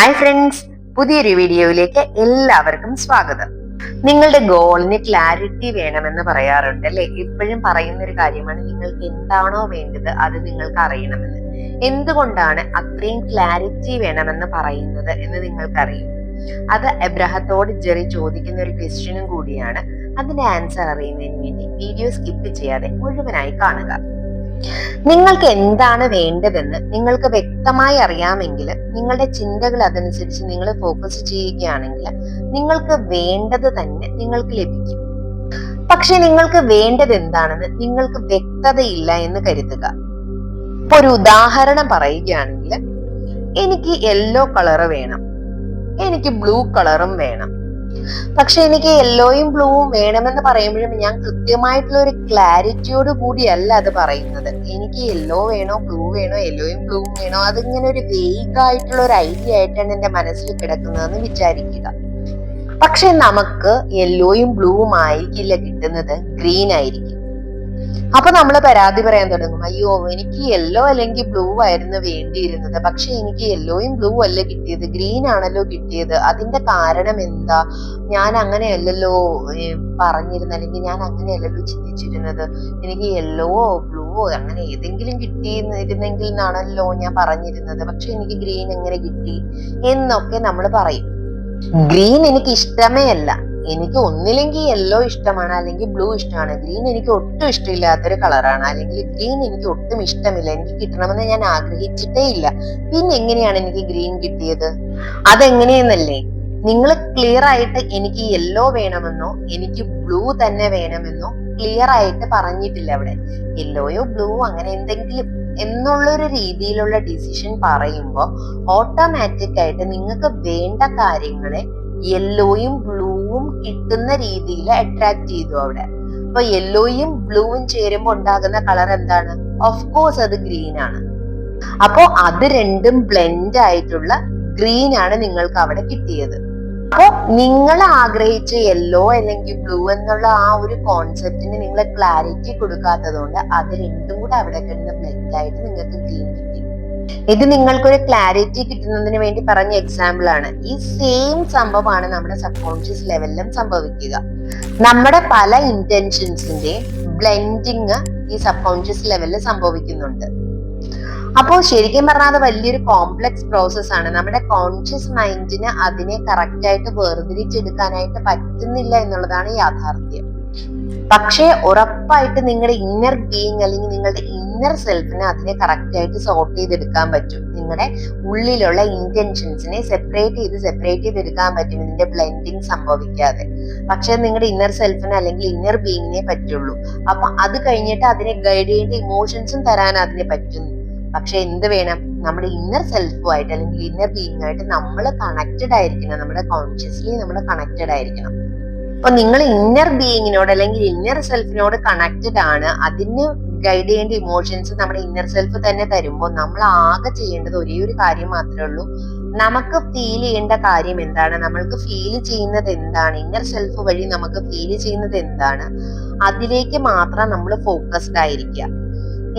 Hi friends, പുതിയൊരു വീഡിയോയിലേക്ക് എല്ലാവർക്കും സ്വാഗതം. നിങ്ങളുടെ ഗോളിന് ക്ലാരിറ്റി വേണമെന്ന് പറയാറുണ്ട് അല്ലെ? എപ്പോഴും പറയുന്ന ഒരു കാര്യമാണ്, നിങ്ങൾക്ക് എന്താണോ വേണ്ടത് അത് നിങ്ങൾക്ക് അറിയണമെന്ന്. എന്തുകൊണ്ടാണ് അത്രയും ക്ലാരിറ്റി വേണമെന്ന് പറയുന്നത് എന്ന് നിങ്ങൾക്കറിയും. അത് എബ്രഹത്തോട് ജെറി ചോദിക്കുന്ന ഒരു ക്വസ്റ്റ്യനും കൂടിയാണ്. അതിന്റെ ആൻസർ അറിയുന്നതിന് വേണ്ടി വീഡിയോ സ്കിപ്പ് ചെയ്യാതെ മുഴുവനായി കാണുക. നിങ്ങൾക്ക് എന്താണ് വേണ്ടതെന്ന് നിങ്ങൾക്ക് വ്യക്തമായി അറിയാമെങ്കിൽ, നിങ്ങളുടെ ചിന്തകൾ അതനുസരിച്ച് നിങ്ങൾ ഫോക്കസ് ചെയ്യുകയാണെങ്കിൽ നിങ്ങൾക്ക് വേണ്ടത് തന്നെ നിങ്ങൾക്ക് ലഭിക്കും. പക്ഷെ നിങ്ങൾക്ക് വേണ്ടത് എന്താണെന്ന് നിങ്ങൾക്ക് വ്യക്തതയില്ല എന്ന് കരുതുക. ഒരു ഉദാഹരണം പറയുകയാണെങ്കിൽ, എനിക്ക് യെല്ലോ കളറ് വേണം, എനിക്ക് ബ്ലൂ കളറും വേണം. പക്ഷെ എനിക്ക് യെല്ലോയും ബ്ലൂവും വേണമെന്ന് പറയുമ്പോഴും ഞാൻ കൃത്യമായിട്ടുള്ള ഒരു ക്ലാരിറ്റിയോട് കൂടിയല്ല അത് പറയുന്നത്. എനിക്ക് യെല്ലോ വേണോ ബ്ലൂ വേണോ, യെല്ലോയും ബ്ലൂവും വേണോ, അതിങ്ങനെ ഒരു വേഗായിട്ടുള്ള ഒരു ഐഡിയ ആയിട്ടാണ് എന്റെ മനസ്സിൽ കിടക്കുന്നതെന്ന് വിചാരിക്കുക. പക്ഷെ നമുക്ക് യെല്ലോയും ബ്ലൂവും ആയിരിക്കില്ല കിട്ടുന്നത്, ഗ്രീൻ ആയിരിക്കും. അപ്പൊ നമ്മൾ പരാതി പറയാൻ തുടങ്ങും, അയ്യോ എനിക്ക് യെല്ലോ അല്ലെങ്കിൽ ബ്ലൂ ആയിരുന്നു വേണ്ടിയിരുന്നത്, പക്ഷെ എനിക്ക് യെല്ലോയും ബ്ലൂ അല്ല കിട്ടിയത്, ഗ്രീൻ ആണല്ലോ കിട്ടിയത്. അതിന്റെ കാരണം എന്താ? ഞാൻ അങ്ങനെയല്ലല്ലോ പറഞ്ഞിരുന്നത്, അല്ലെങ്കിൽ ഞാൻ അങ്ങനെയല്ലല്ലോ ചിന്തിച്ചിരുന്നത്. എനിക്ക് യെല്ലോവോ ബ്ലൂവോ അങ്ങനെ ഏതെങ്കിലും കിട്ടിയിരുന്നെങ്കിൽ എന്നാണല്ലോ ഞാൻ പറഞ്ഞിരുന്നത്, പക്ഷെ എനിക്ക് ഗ്രീൻ എങ്ങനെ കിട്ടി എന്നൊക്കെ നമ്മൾ പറയും. ഗ്രീൻ എനിക്ക് ഇഷ്ടമേ അല്ല, എനിക്ക് ഒന്നില്ലെങ്കിൽ യെല്ലോ ഇഷ്ടമാണ് അല്ലെങ്കിൽ ബ്ലൂ ഇഷ്ടമാണ്. ഗ്രീൻ എനിക്ക് ഒട്ടും ഇഷ്ടമില്ലാത്തൊരു കളറാണ്, അല്ലെങ്കിൽ ഗ്രീൻ എനിക്ക് ഒട്ടും ഇഷ്ടമില്ല, എനിക്ക് കിട്ടണമെന്ന് ഞാൻ ആഗ്രഹിച്ചിട്ടേ ഇല്ല. പിന്നെ എങ്ങനെയാണ് എനിക്ക് ഗ്രീൻ കിട്ടിയത്? അതെങ്ങനെയെന്നല്ലേ നിങ്ങൾ ക്ലിയർ ആയിട്ട് എനിക്ക് യെല്ലോ വേണമെന്നോ എനിക്ക് ബ്ലൂ തന്നെ വേണമെന്നോ ക്ലിയർ ആയിട്ട് പറഞ്ഞിട്ടില്ല. അവിടെ യെല്ലോയോ ബ്ലൂവോ അങ്ങനെ എന്തെങ്കിലും എന്നുള്ളൊരു രീതിയിലുള്ള ഡിസിഷൻ പറയുമ്പോൾ ഓട്ടോമാറ്റിക് ആയിട്ട് നിങ്ങൾക്ക് വേണ്ട കാര്യങ്ങളെ യെല്ലോയും ബ്ലൂവും കിട്ടുന്ന രീതിയിൽ അട്രാക്ട് ചെയ്തു അവിടെ. അപ്പൊ യെല്ലോയും ബ്ലൂവും ചേരുമ്പോൾ ഉണ്ടാകുന്ന കളർ എന്താണ്? ഓഫ് കോഴ്സ് അത് ഗ്രീൻ ആണ്. അപ്പോ അത് രണ്ടും ബ്ലെൻഡ് ആയിട്ടുള്ള ഗ്രീൻ ആണ് നിങ്ങൾക്ക് അവിടെ കിട്ടിയത്. അപ്പോ നിങ്ങൾ ആഗ്രഹിച്ച യെല്ലോ അല്ലെങ്കിൽ ബ്ലൂ എന്നുള്ള ആ ഒരു കോൺസെപ്റ്റിന് നിങ്ങൾ ക്ലാരിറ്റി കൊടുക്കാത്തത് കൊണ്ട് അത് രണ്ടും കൂടെ അവിടെ കിടന്ന് ബ്ലെൻഡ് ആയിട്ട് നിങ്ങൾക്ക് ഗ്രീൻ കിട്ടി. ഇത് നിങ്ങൾക്കൊരു ക്ലാരിറ്റി കിട്ടുന്നതിന് വേണ്ടി പറഞ്ഞ എക്സാമ്പിൾ ആണ്. ഈ സെയിം സംഭവമാണ് നമ്മുടെ സബ് കോൺഷ്യസ് ലെവലിലും സംഭവിക്കുക. നമ്മുടെ പല ഇന്റൻഷൻസിന്റെ ബ്ലെൻഡിങ് ഈ സബ് കോൺഷ്യസ് ലെവലിൽ സംഭവിക്കുന്നുണ്ട്. അപ്പോൾ ശരിക്കും പറഞ്ഞാൽ അത് വലിയൊരു കോംപ്ലക്സ് പ്രോസസ് ആണ്. നമ്മുടെ കോൺഷ്യസ് മൈൻഡിന് അതിനെ കറക്റ്റ് ആയിട്ട് വേർതിരിച്ചെടുക്കാനായിട്ട് പറ്റുന്നില്ല എന്നുള്ളതാണ് യാഥാർത്ഥ്യം. പക്ഷേ ഉറപ്പായിട്ട് നിങ്ങളുടെ ഇന്നർ ബീയിങ് അല്ലെങ്കിൽ നിങ്ങളുടെ ഇന്നർ സെൽഫിന് അതിനെ കറക്റ്റ് ആയിട്ട് സോർട്ട് ചെയ്തെടുക്കാൻ പറ്റും. നിങ്ങളുടെ ഉള്ളിലുള്ള ഇന്റൻഷൻസിനെ സെപ്പറേറ്റ് ചെയ്തെടുക്കാൻ പറ്റും ഇതിന്റെ ബ്ലെൻഡിങ് സംഭവിക്കാതെ. പക്ഷെ നിങ്ങളുടെ ഇന്നർ സെൽഫിന് അല്ലെങ്കിൽ ഇന്നർ ബീയിങ്ങിനെ പറ്റുള്ളൂ. അപ്പൊ അത് കഴിഞ്ഞിട്ട് അതിനെ ഗൈഡ് ചെയ്യേണ്ട ഇമോഷൻസും തരാൻ അതിനെ പറ്റുന്നു. പക്ഷെ എന്ത് വേണം? നമ്മുടെ ഇന്നർ സെൽഫുമായിട്ട് അല്ലെങ്കിൽ ഇന്നർ ബീയിങ് ആയിട്ട് നമ്മൾ കണക്റ്റഡ് ആയിരിക്കണം. നമ്മുടെ കോൺഷ്യസ്ലി നമ്മൾ കണക്റ്റഡ് ആയിരിക്കണം. അപ്പൊ നിങ്ങൾ ഇന്നർ ബീയിങ്ങിനോട് അല്ലെങ്കിൽ ഇന്നർ സെൽഫിനോട് കണക്റ്റഡ് ആണ്. അതിന് ഗൈഡ് ചെയ്യേണ്ട ഇമോഷൻസ് നമ്മുടെ ഇന്നർ സെൽഫ് തന്നെ തരുമ്പോൾ നമ്മൾ ആകെ ചെയ്യേണ്ടത് ഒരേ ഒരു കാര്യം മാത്രമേ ഉള്ളൂ. നമുക്ക് ഫീൽ ചെയ്യേണ്ട കാര്യം എന്താണ്, നമ്മൾക്ക് ഫീൽ ചെയ്യുന്നത് എന്താണ്, ഇന്നർ സെൽഫ് വഴി നമുക്ക് ഫീൽ ചെയ്യുന്നത് എന്താണ്, അതിലേക്ക് മാത്രം നമ്മൾ ഫോക്കസ്ഡ് ആയിരിക്കുക.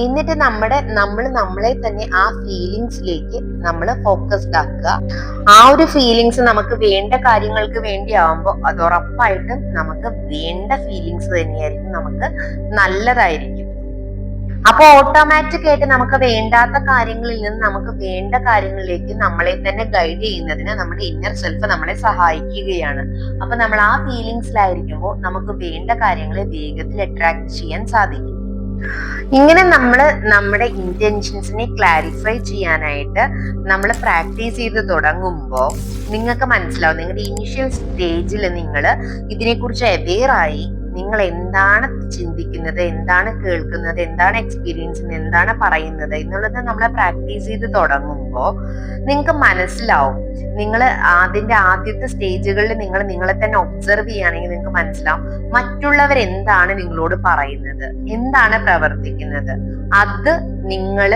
എന്നിട്ട് നമ്മളെ തന്നെ ആ ഫീലിങ്സിലേക്ക് നമ്മൾ ഫോക്കസ്ഡ് ആക്കുക. ആ ഒരു ഫീലിങ്സ് നമുക്ക് വേണ്ട കാര്യങ്ങൾക്ക് വേണ്ടി ആവുമ്പോൾ അത് ഉറപ്പായിട്ടും നമുക്ക് വേണ്ട ഫീലിങ്സ് തന്നെയായിരിക്കും, നമുക്ക് നല്ലതായിരിക്കും. അപ്പൊ ഓട്ടോമാറ്റിക് ആയിട്ട് നമുക്ക് വേണ്ടാത്ത കാര്യങ്ങളിൽ നിന്ന് നമുക്ക് വേണ്ട കാര്യങ്ങളിലേക്ക് നമ്മളെ തന്നെ ഗൈഡ് ചെയ്യുന്നതിന് നമ്മുടെ ഇന്നർ സെൽഫ് നമ്മളെ സഹായിക്കുകയാണ്. അപ്പൊ നമ്മൾ ആ ഫീലിങ്സിലായിരിക്കുമ്പോൾ നമുക്ക് വേണ്ട കാര്യങ്ങളെ വേഗത്തിൽ അട്രാക്ട് ചെയ്യാൻ സാധിക്കും. ഇങ്ങനെ നമ്മൾ നമ്മുടെ ഇന്റൻഷൻസിനെ ക്ലാരിഫൈ ചെയ്യാനായിട്ട് നമ്മൾ പ്രാക്ടീസ് ചെയ്ത് തുടങ്ങുമ്പോൾ നിങ്ങൾക്ക് മനസ്സിലാവും, നിങ്ങളുടെ ഇനീഷ്യൽ സ്റ്റേജിൽ നിങ്ങൾ ഇതിനെക്കുറിച്ച് അവെയർ ആയി നിങ്ങൾ എന്താണ് ചിന്തിക്കുന്നത്, എന്താണ് കേൾക്കുന്നത്, എന്താണ് എക്സ്പീരിയൻസ്, എന്താണ് പറയുന്നത് എന്നുള്ളത് നമ്മൾ പ്രാക്ടീസ് ചെയ്ത് തുടങ്ങുമ്പോൾ നിങ്ങൾക്ക് മനസ്സിലാവും. നിങ്ങൾ അതിന്റെ ആദ്യത്തെ സ്റ്റേജുകളിൽ നിങ്ങൾ നിങ്ങളെ തന്നെ ഒബ്സർവ് ചെയ്യുകയാണെങ്കിൽ നിങ്ങൾക്ക് മനസ്സിലാവും മറ്റുള്ളവർ എന്താണ് നിങ്ങളോട് പറയുന്നത്, എന്താണ് പ്രവർത്തിക്കുന്നത്. അത് നിങ്ങൾ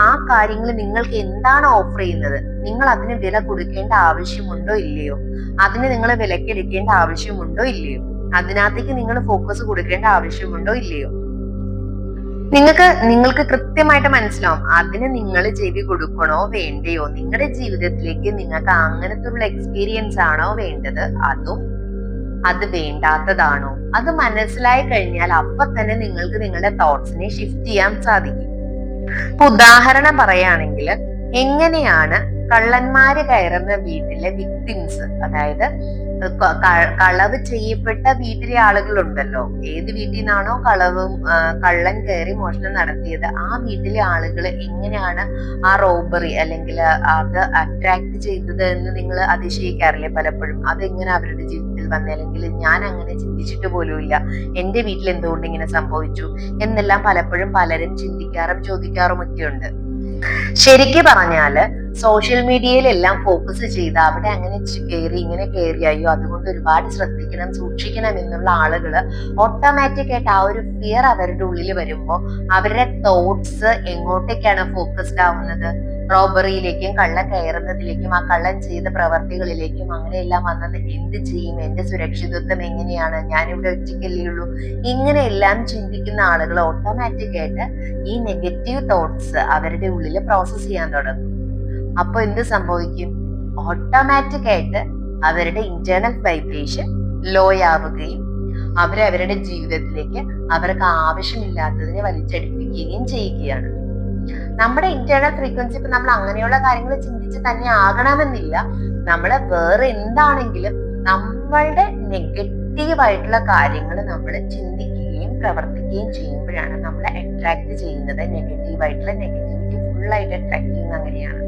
ആ കാര്യങ്ങൾ നിങ്ങൾക്ക് എന്താണ് ഓഫർ ചെയ്യുന്നത്, നിങ്ങൾ അതിന് വില കൊടുക്കേണ്ട ആവശ്യമുണ്ടോ ഇല്ലയോ, അതിന് നിങ്ങൾ വിലക്കെടുക്കേണ്ട ആവശ്യമുണ്ടോ ഇല്ലയോ, അതിനകത്തേക്ക് നിങ്ങൾ ഫോക്കസ് കൊടുക്കേണ്ട ആവശ്യമുണ്ടോ ഇല്ലയോ. നിങ്ങൾക്ക് കൃത്യമായിട്ട് മനസ്സിലാവും അതിന് നിങ്ങൾ ചെവി കൊടുക്കണോ വേണ്ടയോ, നിങ്ങളുടെ ജീവിതത്തിലേക്ക് നിങ്ങൾക്ക് അങ്ങനത്തെ ഉള്ള എക്സ്പീരിയൻസ് ആണോ വേണ്ടത്, അത് വേണ്ടാത്തതാണോ. അത് മനസ്സിലായി കഴിഞ്ഞാൽ അപ്പൊ തന്നെ നിങ്ങൾക്ക് നിങ്ങളുടെ തോട്ട്സിനെ ഷിഫ്റ്റ് ചെയ്യാൻ സാധിക്കും. ഉദാഹരണം പറയുകയാണെങ്കിൽ, എങ്ങനെയാണ് കള്ളന്മാര് കയറുന്ന വീട്ടിലെ വിക്ടിംസ്, അതായത് കളവ് ചെയ്യപ്പെട്ട വീട്ടിലെ ആളുകളുണ്ടല്ലോ, ഏത് വീട്ടിൽ നിന്നാണോ കള്ളൻ കയറി മോഷണം നടത്തിയത്, ആ വീട്ടിലെ ആളുകൾ എങ്ങനെയാണ് ആ റോബറി അല്ലെങ്കിൽ അത് അട്രാക്ട് ചെയ്തത് എന്ന് നിങ്ങൾ അതിശയിക്കാറില്ലേ പലപ്പോഴും. അതെങ്ങനെ അവരുടെ ജീവിതത്തിൽ വന്ന, അല്ലെങ്കിൽ ഞാൻ അങ്ങനെ ചിന്തിച്ചിട്ട് പോലുമില്ല, എന്റെ വീട്ടിൽ എന്തുകൊണ്ട് ഇങ്ങനെ സംഭവിച്ചു എന്നെല്ലാം പലപ്പോഴും പലരും ചിന്തിക്കാറും ചോദിക്കാറും ഒക്കെ ഉണ്ട്. ശരിക്ക് പറഞ്ഞാല് സോഷ്യൽ മീഡിയയിലെല്ലാം ഫോക്കസ് ചെയ്ത് അവിടെ അങ്ങനെ കയറി ഇങ്ങനെ കയറിയായോ അതുകൊണ്ട് ഒരുപാട് ശ്രദ്ധിക്കണം സൂക്ഷിക്കണം എന്നുള്ള ആളുകള് ഓട്ടോമാറ്റിക് ആയിട്ട് ആ ഒരു ഫിയർ അവരുടെ ഉള്ളിൽ വരുമ്പോൾ അവരുടെ തോട്ട്സ് എങ്ങോട്ടേക്കാണ് ഫോക്കസ്ഡ് ആവുന്നത്, റോബറിയിലേക്കും കള്ളൻ കയറുന്നതിലേക്കും ആ കള്ളൻ ചെയ്ത പ്രവർത്തികളിലേക്കും അങ്ങനെയെല്ലാം വന്നത്. എന്ത് ചെയ്യും, എന്റെ സുരക്ഷിതത്വം എങ്ങനെയാണ്, ഞാനിവിടെ ഒറ്റയ്ക്കല്ലേ ഉള്ളൂ, ഇങ്ങനെയെല്ലാം ചിന്തിക്കുന്ന ആളുകൾ ഓട്ടോമാറ്റിക് ആയിട്ട് ഈ നെഗറ്റീവ് തോട്ട്സ് അവരുടെ ഉള്ളിൽ പ്രോസസ് ചെയ്യാൻ തുടങ്ങും. അപ്പൊ എന്ത് സംഭവിക്കും, ഓട്ടോമാറ്റിക് ആയിട്ട് അവരുടെ ഇന്റേണൽ വൈബ്രേഷൻ ലോ ആവുകയും അവരവരുടെ ജീവിതത്തിലേക്ക് അവർക്ക് ആവശ്യമില്ലാത്തതിനെ വലിച്ചടിപ്പിക്കുകയും ചെയ്യുകയാണ്. നമ്മുടെ ഇന്റേണൽ ഫ്രീക്വൻസി ഇപ്പൊ നമ്മൾ അങ്ങനെയുള്ള കാര്യങ്ങൾ ചിന്തിച്ച് തന്നെ ആകണമെന്നില്ല. നമ്മള് വേറെ എന്താണെങ്കിലും നമ്മളുടെ നെഗറ്റീവ് ആയിട്ടുള്ള കാര്യങ്ങൾ നമ്മൾ ചിന്തിക്കുകയും പ്രവർത്തിക്കുകയും ചെയ്യുമ്പോഴാണ് നമ്മളെ അട്രാക്ട് ചെയ്യുന്നത്. നെഗറ്റീവ് ആയിട്ടുള്ള നെഗറ്റിവിറ്റി ഫുള്ളായിട്ട് അട്രാക്ട് ചെയ്യുന്നത് അങ്ങനെയാണ്.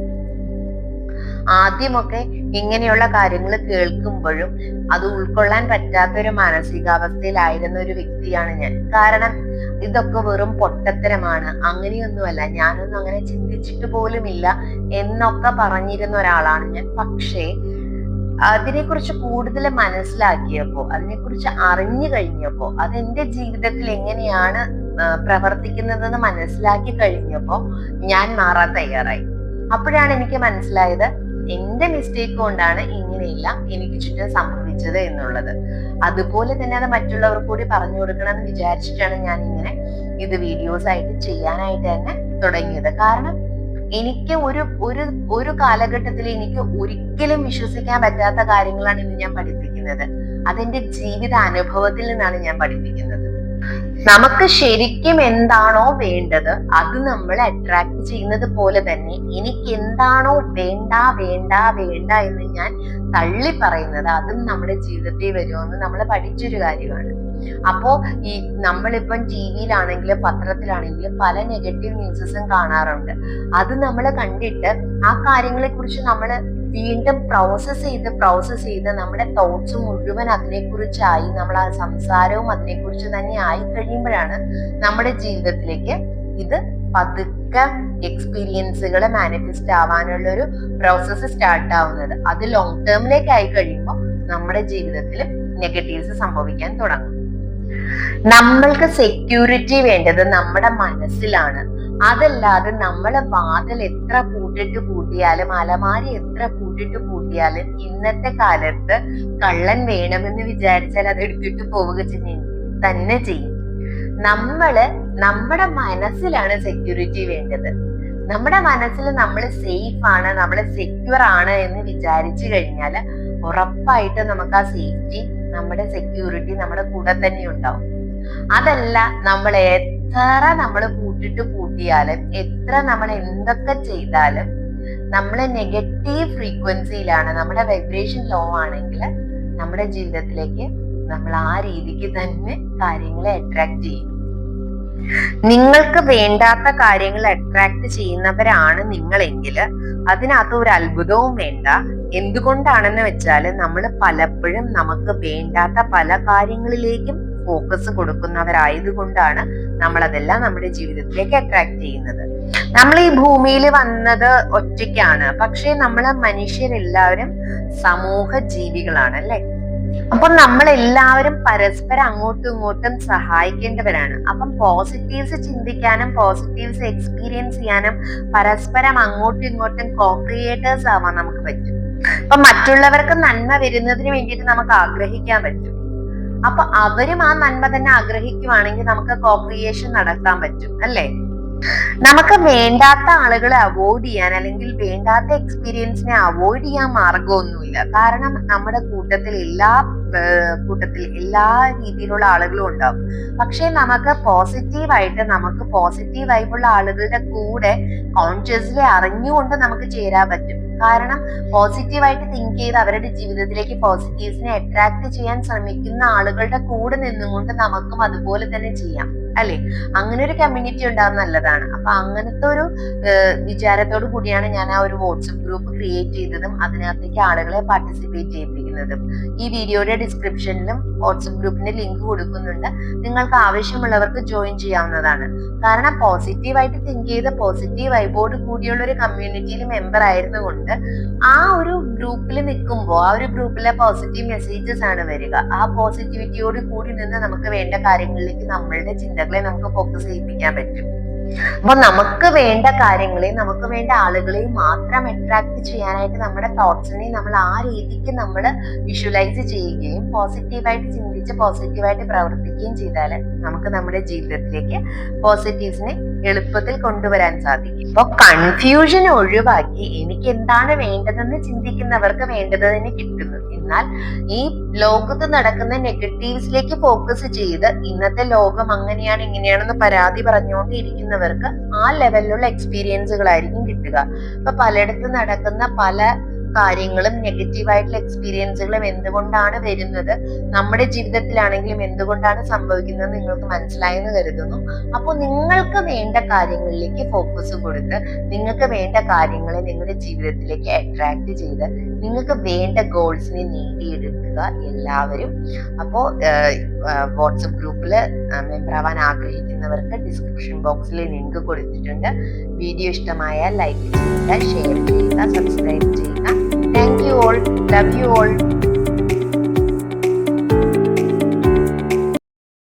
ആദ്യമൊക്കെ ഇങ്ങനെയുള്ള കാര്യങ്ങൾ കേൾക്കുമ്പോഴും അത് ഉൾക്കൊള്ളാൻ പറ്റാത്ത ഒരു മാനസികാവസ്ഥയിലായിരുന്ന ഒരു വ്യക്തിയാണ് ഞാൻ. കാരണം ഇതൊക്കെ വെറും പൊട്ടത്തരമാണ്, അങ്ങനെയൊന്നുമല്ല, ഞാനൊന്നും അങ്ങനെ ചിന്തിച്ചിട്ട് പോലുമില്ല എന്നൊക്കെ പറഞ്ഞിരുന്ന ഒരാളാണ് ഞാൻ. പക്ഷേ അതിനെക്കുറിച്ച് കൂടുതൽ മനസ്സിലാക്കിയപ്പോ, അതിനെക്കുറിച്ച് അറിഞ്ഞു കഴിഞ്ഞപ്പോ, അതെന്റെ ജീവിതത്തിൽ എങ്ങനെയാണ് പ്രവർത്തിക്കുന്നതെന്ന് മനസ്സിലാക്കി കഴിഞ്ഞപ്പോ ഞാൻ മാറാൻ തയ്യാറായി. അപ്പോഴാണ് എനിക്ക് മനസ്സിലായത് എന്റെ മിസ്റ്റേക്ക് കൊണ്ടാണ് ഇങ്ങനെയില്ല എനിക്ക് ചുറ്റും സംഭവിച്ചത് എന്നുള്ളത്. അതുപോലെ തന്നെ അത് മറ്റുള്ളവർക്ക് കൂടി പറഞ്ഞു കൊടുക്കണം എന്ന് വിചാരിച്ചിട്ടാണ് ഞാൻ ഇങ്ങനെ ഇത് വീഡിയോസ് ആയിട്ട് ചെയ്യാനായിട്ട് തന്നെ തുടങ്ങിയത്. കാരണം എനിക്ക് ഒരു കാലഘട്ടത്തിൽ എനിക്ക് ഒരിക്കലും വിശ്വസിക്കാൻ പറ്റാത്ത കാര്യങ്ങളാണ് ഇന്ന് ഞാൻ പഠിപ്പിക്കുന്നത്. അതെന്റെ ജീവിത അനുഭവത്തിൽ നിന്നാണ് ഞാൻ പഠിപ്പിക്കുന്നത്. നമുക്ക് ശരിക്കും എന്താണോ വേണ്ടത് അത് നമ്മൾ അട്രാക്ട് ചെയ്യുന്നത് പോലെ തന്നെ എനിക്ക് എന്താണോ വേണ്ട വേണ്ട വേണ്ട എന്ന് ഞാൻ തള്ളി പറയുന്നത് അതും നമ്മുടെ ജീവിതത്തിൽ വരുമെന്ന് നമ്മൾ പഠിച്ചൊരു കാര്യമാണ്. അപ്പോ ഈ നമ്മളിപ്പം ടിവിയിലാണെങ്കിലും പത്രത്തിലാണെങ്കിലും പല നെഗറ്റീവ് ന്യൂസസും കാണാറുണ്ട്. അത് നമ്മൾ കണ്ടിട്ട് ആ കാര്യങ്ങളെ കുറിച്ച് നമ്മൾ വീണ്ടും പ്രോസസ് ചെയ്ത് നമ്മുടെ തോട്ട്സ് മുഴുവൻ അതിനെക്കുറിച്ചായി, നമ്മൾ ആ സംസാരവും അതിനെക്കുറിച്ച് തന്നെ ആയി കഴിയുമ്പോഴാണ് നമ്മുടെ ജീവിതത്തിലേക്ക് ഇത് പതുക്കെ എക്സ്പീരിയൻസുകൾ മാനിഫെസ്റ്റ് ആവാനുള്ള ഒരു പ്രോസസ്സ് സ്റ്റാർട്ട് ആവുന്നത്. അത് ലോങ് ടേമിലേക്ക് ആയി കഴിയുമ്പോൾ നമ്മുടെ ജീവിതത്തിൽ നെഗറ്റീവ്സ് സംഭവിക്കാൻ തുടങ്ങും. നമ്മൾക്ക് സെക്യൂരിറ്റി വേണ്ടത് നമ്മുടെ മനസ്സിലാണ്. അതല്ലാതെ നമ്മളെ വാതിൽ എത്ര പൂട്ടിയാലും അലമാരി എത്ര പൂട്ടിയാലും ഇന്നത്തെ കാലത്ത് കള്ളൻ വേണമെന്ന് വിചാരിച്ചാൽ അത് എടുത്തിട്ട് പോവുക തന്നെ ചെയ്യും. നമ്മുടെ മനസ്സിലാണ് സെക്യൂരിറ്റി വേണ്ടത്. നമ്മുടെ മനസ്സിൽ നമ്മൾ സേഫ് ആണ്, നമ്മൾ സെക്യൂർ ആണ് എന്ന് വിചാരിച്ചു കഴിഞ്ഞാൽ ഉറപ്പായിട്ട് നമുക്ക് ആ സേഫ്റ്റി, നമ്മുടെ സെക്യൂരിറ്റി നമ്മുടെ കൂടെ തന്നെ ഉണ്ടാവും. അതല്ല, നമ്മൾ എത്ര നമ്മൾ പൂട്ടിയാലും എത്ര നമ്മൾ എന്തൊക്കെ ചെയ്താലും നമ്മൾ നെഗറ്റീവ് ഫ്രീക്വൻസിയിലാണ്, നമ്മുടെ വൈബ്രേഷൻ ലോ ആണെങ്കിൽ നമ്മുടെ ജീവിതത്തിലേക്ക് നമ്മൾ ആ രീതിക്ക് തന്നെ കാര്യങ്ങളെ അട്രാക്ട് ചെയ്യും. നിങ്ങൾക്ക് വേണ്ടാത്ത കാര്യങ്ങൾ അട്രാക്ട് ചെയ്യുന്നവരാണ് നിങ്ങളെങ്കിൽ അതിനകത്ത് ഒരു അത്ഭുതവും വേണ്ട. എന്തുകൊണ്ടാണെന്ന് വെച്ചാൽ നമ്മൾ പലപ്പോഴും നമുക്ക് വേണ്ടാത്ത പല കാര്യങ്ങളിലേക്കും ഫോക്കസ് കൊടുക്കുന്നവരായതുകൊണ്ടാണ് നമ്മൾ അതെല്ലാം നമ്മുടെ ജീവിതത്തിലേക്ക് അട്രാക്ട് ചെയ്യുന്നത്. നമ്മൾ ഈ ഭൂമിയിൽ വന്നത് ഒറ്റയ്ക്കാണ്, പക്ഷെ നമ്മള് മനുഷ്യരെല്ലാവരും സമൂഹ ജീവികളാണ് അല്ലെ. അപ്പൊ നമ്മളെല്ലാവരും പരസ്പരം അങ്ങോട്ടും ഇങ്ങോട്ടും സഹായിക്കേണ്ടവരാണ്. അപ്പം പോസിറ്റീവ്സ് ചിന്തിക്കാനും പോസിറ്റീവ്സ് എക്സ്പീരിയൻസ് ചെയ്യാനും പരസ്പരം അങ്ങോട്ടും ഇങ്ങോട്ടും കോക്രിയേറ്റേഴ്സ് ആവാൻ നമുക്ക് പറ്റും. അപ്പൊ മറ്റുള്ളവർക്ക് നന്മ വരുന്നതിന് വേണ്ടിയിട്ട് നമുക്ക് ആഗ്രഹിക്കാൻ പറ്റും. അപ്പൊ അവരും ആ നന്മ തന്നെ ആഗ്രഹിക്കുവാണെങ്കിൽ നമുക്ക് കോക്രിയേഷൻ നടത്താൻ പറ്റും അല്ലേ. നമുക്ക് വേണ്ടാത്ത ആളുകളെ അവോയ്ഡ് ചെയ്യാൻ അല്ലെങ്കിൽ വേണ്ടാത്ത എക്സ്പീരിയൻസിനെ അവോയ്ഡ് ചെയ്യാൻ മാർഗമൊന്നുമില്ല. കാരണം നമ്മുടെ കൂട്ടത്തിൽ എല്ലാ രീതിയിലുള്ള ആളുകളും ഉണ്ടാവും. പക്ഷെ നമുക്ക് നമുക്ക് പോസിറ്റീവ് വൈബുള്ള ആളുകളുടെ കൂടെ കോൺഷ്യസ്ലി അറിഞ്ഞുകൊണ്ട് നമുക്ക് ചേരാൻ പറ്റും. കാരണം പോസിറ്റീവായിട്ട് തിങ്ക് ചെയ്ത് അവരുടെ ജീവിതത്തിലേക്ക് പോസിറ്റീവ്സിനെ അട്രാക്ട് ചെയ്യാൻ ശ്രമിക്കുന്ന ആളുകളുടെ കൂടെ നിന്നുകൊണ്ട് നമുക്കും അതുപോലെ തന്നെ ചെയ്യാം അല്ലെ. അങ്ങനെ ഒരു കമ്മ്യൂണിറ്റി ഉണ്ടാകുന്നത് നല്ലതാണ്. അപ്പൊ അങ്ങനത്തെ ഒരു വിചാരത്തോടു കൂടിയാണ് ഞാൻ ആ ഒരു വാട്സപ്പ് ഗ്രൂപ്പ് ക്രിയേറ്റ് ചെയ്തതും അതിനകത്തേക്ക് ആളുകളെ പാർട്ടിസിപ്പേറ്റ് ചെയ്യിപ്പിക്കുന്നതും. ഈ വീഡിയോയുടെ ഡിസ്ക്രിപ്ഷനിലും വാട്സപ്പ് ഗ്രൂപ്പിന്റെ ലിങ്ക് കൊടുക്കുന്നുണ്ട്. നിങ്ങൾക്ക് ആവശ്യമുള്ളവർക്ക് ജോയിൻ ചെയ്യാവുന്നതാണ്. കാരണം പോസിറ്റീവായിട്ട് തിങ്ക് ചെയ്ത് പോസിറ്റീവ് വൈബോട് കൂടിയുള്ള ഒരു കമ്മ്യൂണിറ്റിയിൽ മെമ്പർ ആയിരുന്നുകൊണ്ട് ആ ഒരു ഗ്രൂപ്പിൽ നിൽക്കുമ്പോൾ ആ ഒരു ഗ്രൂപ്പിലെ പോസിറ്റീവ് മെസ്സേജസ് ആണ് വരിക. ആ പോസിറ്റിവിറ്റിയോട് കൂടി നിന്ന് നമുക്ക് വേണ്ട കാര്യങ്ങളിലേക്ക് നമ്മളുടെ ചിന്തകളെ നമുക്ക് ഫോക്കസ് ചെയ്യിപ്പിക്കാൻ പറ്റും. അപ്പൊ നമുക്ക് വേണ്ട കാര്യങ്ങളെയും നമുക്ക് വേണ്ട ആളുകളെയും മാത്രം അട്രാക്ട് ചെയ്യാനായിട്ട് നമ്മുടെ തോട്ട്സിനെ നമ്മൾ ആ രീതിക്ക് നമ്മൾ വിഷ്വലൈസ് ചെയ്യുകയും പോസിറ്റീവായിട്ട് ചിന്തിച്ച് പോസിറ്റീവായിട്ട് പ്രവർത്തിക്കുകയും ചെയ്താൽ നമുക്ക് നമ്മുടെ ജീവിതത്തിലേക്ക് പോസിറ്റീവ്സിനെ എളുപ്പത്തിൽ കൊണ്ടുവരാൻ സാധിക്കും. അപ്പൊ കൺഫ്യൂഷൻ ഒഴിവാക്കി എനിക്ക് എന്താണ് വേണ്ടതെന്ന് ചിന്തിക്കുന്നവർക്ക് വേണ്ടത് തന്നെ കിട്ടുന്നു. എന്നാൽ ഈ ലോകത്ത് നടക്കുന്ന നെഗറ്റീവ്സിലേക്ക് ഫോക്കസ് ചെയ്ത് ഇന്നത്തെ ലോകം അങ്ങനെയാണ് ഇങ്ങനെയാണെന്ന് പരാതി പറഞ്ഞുകൊണ്ടിരിക്കുന്നവർക്ക് ആ ലെവലിലുള്ള എക്സ്പീരിയൻസുകളായിരിക്കും കിട്ടുക. അപ്പൊ പലയിടത്തും നടക്കുന്ന പല കാര്യങ്ങളും നെഗറ്റീവായിട്ടുള്ള എക്സ്പീരിയൻസുകളും എന്തുകൊണ്ടാണ് വരുന്നത്, നമ്മുടെ ജീവിതത്തിലാണെങ്കിലും എന്തുകൊണ്ടാണ് സംഭവിക്കുന്നത് നിങ്ങൾക്ക് മനസ്സിലായെന്ന് കരുതുന്നു. അപ്പോൾ നിങ്ങൾക്ക് വേണ്ട കാര്യങ്ങളിലേക്ക് ഫോക്കസ് കൊടുത്ത് നിങ്ങൾക്ക് വേണ്ട കാര്യങ്ങളെ നിങ്ങളുടെ ജീവിതത്തിലേക്ക് അട്രാക്ട് ചെയ്ത് നിങ്ങൾക്ക് വേണ്ട ഗോൾസിനെ നേടിയെടുക്കുക എല്ലാവരും. അപ്പോൾ വാട്സപ്പ് ഗ്രൂപ്പിൽ മെമ്പർ ആവാൻ ആഗ്രഹിക്കുന്നവർക്ക് ഡിസ്ക്രിപ്ഷൻ ബോക്സിൽ ലിങ്ക് കൊടുത്തിട്ടുണ്ട്. വീഡിയോ ഇഷ്ടമായാൽ ലൈക്ക് ചെയ്യുക, ഷെയർ ചെയ്യുക, സബ്സ്ക്രൈബ് ചെയ്യുക. Thank you all. Love you all.